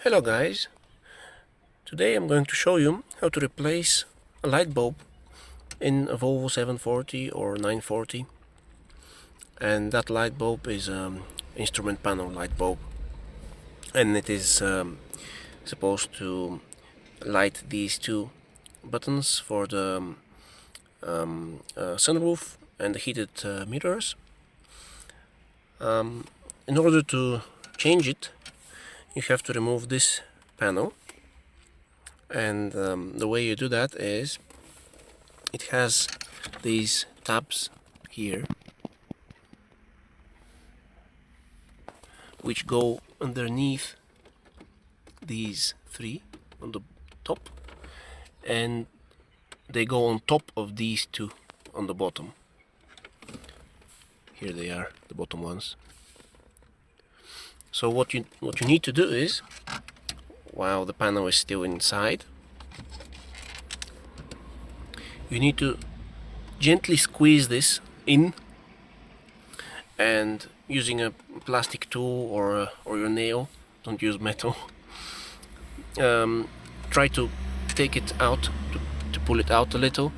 Hello guys, today I'm going to show you how to replace a light bulb in a Volvo 740 or 940, and that light bulb is instrument panel light bulb, and it is supposed to light these two buttons for the sunroof and the heated mirrors. In order to change it, you have to remove this panel, and the way you do that is it has these tabs here which go underneath these three on the top, and they go on top of these two on the bottom. Here they are, the bottom ones. So what you need to do is, while the panel is still inside, you need to gently squeeze this in, and using a plastic tool or your nail, don't use metal, try to take it out, to pull it out a little.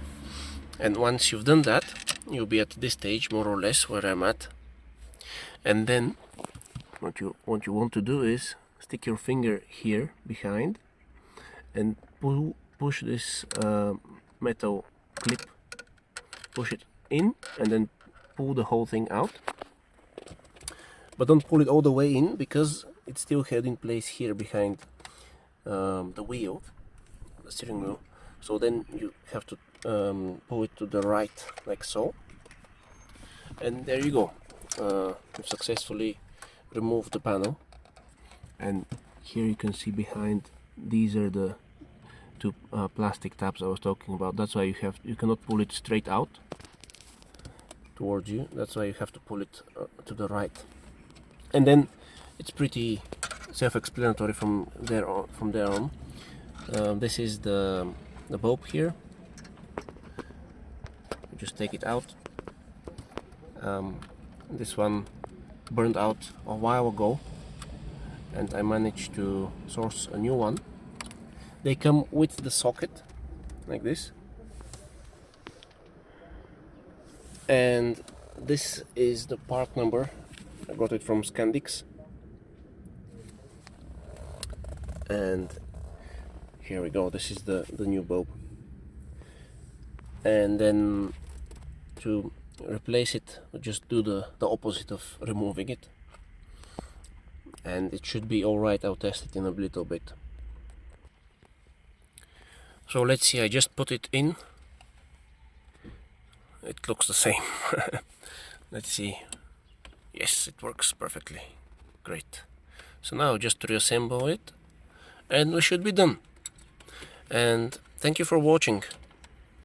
And once you've done that, you'll be at this stage more or less where I'm at, and then what you want to do is stick your finger here behind and push this metal clip, push it in, and then pull the whole thing out. But don't pull it all the way in, because it's still held in place here behind the wheel, the steering wheel. So then you have to pull it to the right, like so, and there you go. We've successfully remove the panel, and here you can see behind, these are the two plastic tabs I was talking about. That's why you cannot pull it straight out towards you. That's why you have to pull it to the right, and then it's pretty self-explanatory from there on. This is the bulb here. You just take it out. This one burned out a while ago, and I managed to source a new one. They come with the socket like this, and this is the part number. I got it from Skandix, and here we go. This is the new bulb, and then to replace it, just do the opposite of removing it, and it should be alright. I'll test it in a little bit. So let's see, I just put it in. It looks the same. Let's see. Yes, it works perfectly. Great. So now just reassemble it, and we should be done. And thank you for watching.